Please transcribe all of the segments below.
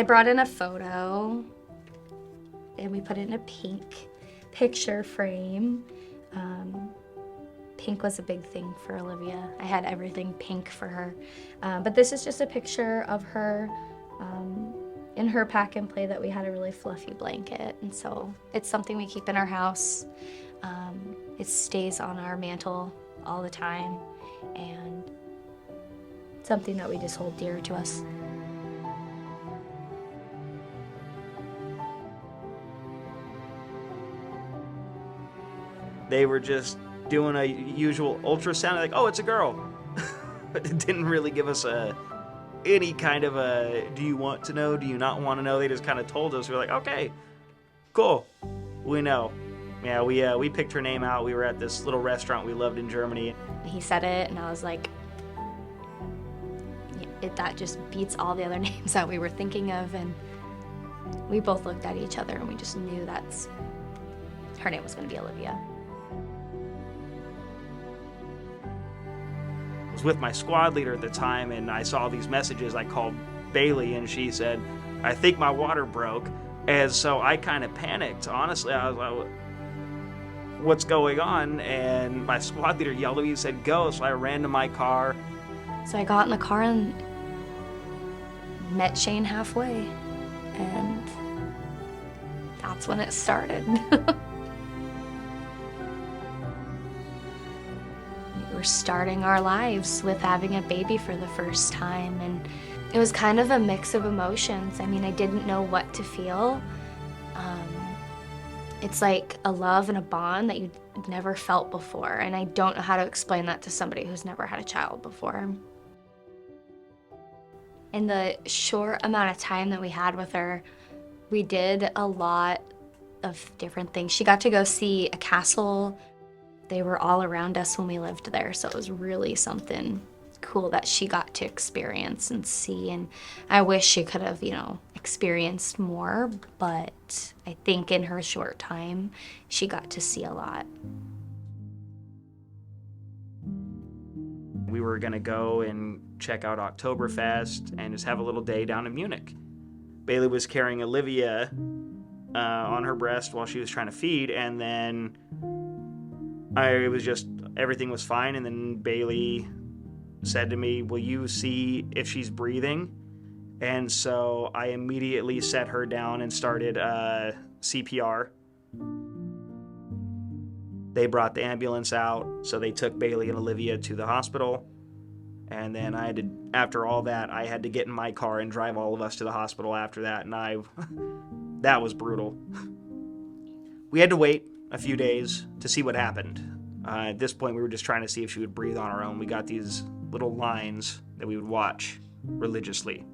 I brought in a photo and we put it in a pink picture frame. Pink was a big thing for Olivia. I had everything pink for her. But this is just a picture of her in her pack and play that we had a really fluffy blanket. And so it's something we keep in our house. It stays on our mantle all the time, and something that we just hold dear to us. They were just doing a usual ultrasound, like, oh, it's a girl. But it didn't really give us any kind of a, do you want to know, do you not want to know? They just kind of told us. We were like, okay, cool, we know. Yeah, we picked her name out. We were at this little restaurant we loved in Germany. He said it, and I was like, that just beats all the other names that we were thinking of, and we both looked at each other and we just knew her name was going to be Olivia. I was with my squad leader at the time, and I saw these messages. I called Bailey, and she said, I think my water broke. And so I kind of panicked. Honestly, I was like, what's going on? And my squad leader yelled at me and said, go. So I ran to my car. So I got in the car and met Shayne halfway, and that's when it started. We were starting our lives with having a baby for the first time, and it was kind of a mix of emotions. I mean, I didn't know what to feel. It's like a love and a bond that you've never felt before, and I don't know how to explain that to somebody who's never had a child before. In the short amount of time that we had with her, we did a lot of different things. She got to go see a castle. They were all around us when we lived there, so it was really something cool that she got to experience and see, and I wish she could have, experienced more, but I think in her short time, she got to see a lot. We were gonna go and check out Oktoberfest and just have a little day down in Munich. Bailey was carrying Olivia on her breast while she was trying to feed, and then everything was fine, and then Bailey said to me, will you see if she's breathing? And so I immediately set her down and started CPR. They brought the ambulance out, so they took Bailey and Olivia to the hospital. And then after all that, I had to get in my car and drive all of us to the hospital after that, and that was brutal. We had to wait a few days to see what happened. At this point, we were just trying to see if she would breathe on her own. We got these little lines that we would watch religiously.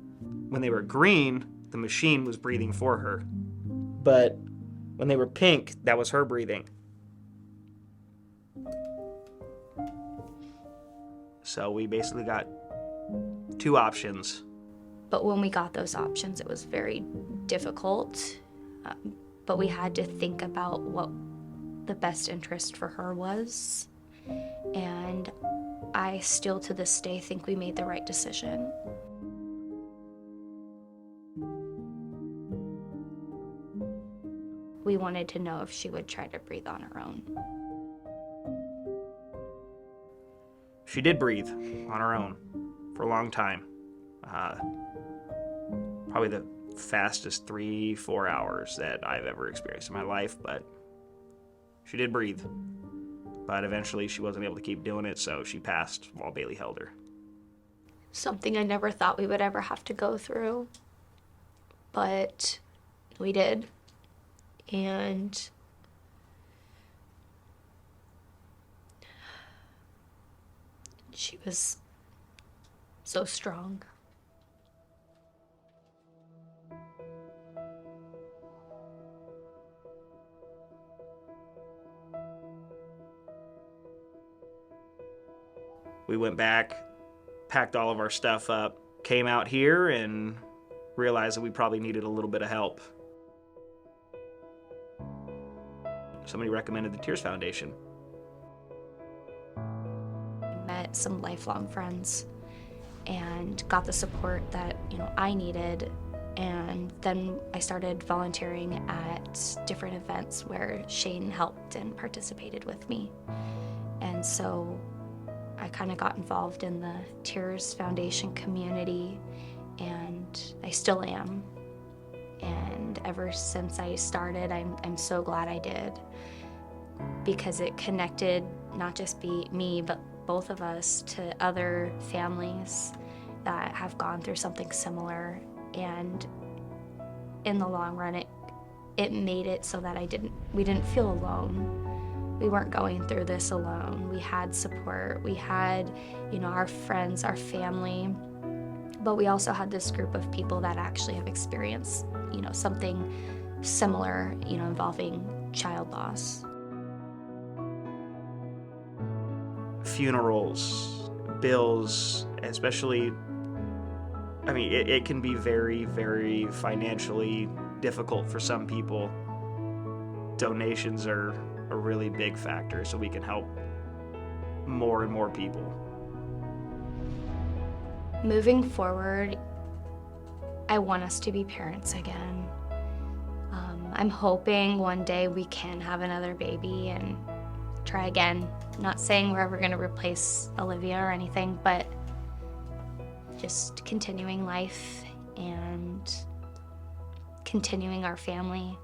When they were green, the machine was breathing for her. But when they were pink, that was her breathing. So we basically got two options. But when we got those options, it was very difficult. But we had to think about what the best interest for her was. And I still to this day think we made the right decision. We wanted to know if she would try to breathe on her own. She did breathe on her own for a long time. Probably the fastest 3-4 hours that I've ever experienced in my life, but she did breathe. But eventually she wasn't able to keep doing it, so she passed while Bailey held her. Something I never thought we would ever have to go through, but we did. And she was so strong. We went back, packed all of our stuff up, came out here, and realized that we probably needed a little bit of help. Somebody recommended the Tears Foundation. Met some lifelong friends and got the support that I needed And then I started volunteering at different events where Shayne helped and participated with me. And so I kind of got involved in the Tears Foundation community, and I still am. And ever since I started, I'm so glad I did, because it connected not just me, but both of us to other families that have gone through something similar. And in the long run, it made it so that we didn't feel alone. We weren't going through this alone. We had support. We had, our friends, our family, but we also had this group of people that actually have experienced, something similar, involving child loss. Funerals, bills, especially, it can be very, very financially difficult for some people. Donations are a really big factor, so we can help more and more people. Moving forward, I want us to be parents again. I'm hoping one day we can have another baby and try again. Not saying we're ever going to replace Olivia or anything, but just continuing life and continuing our family.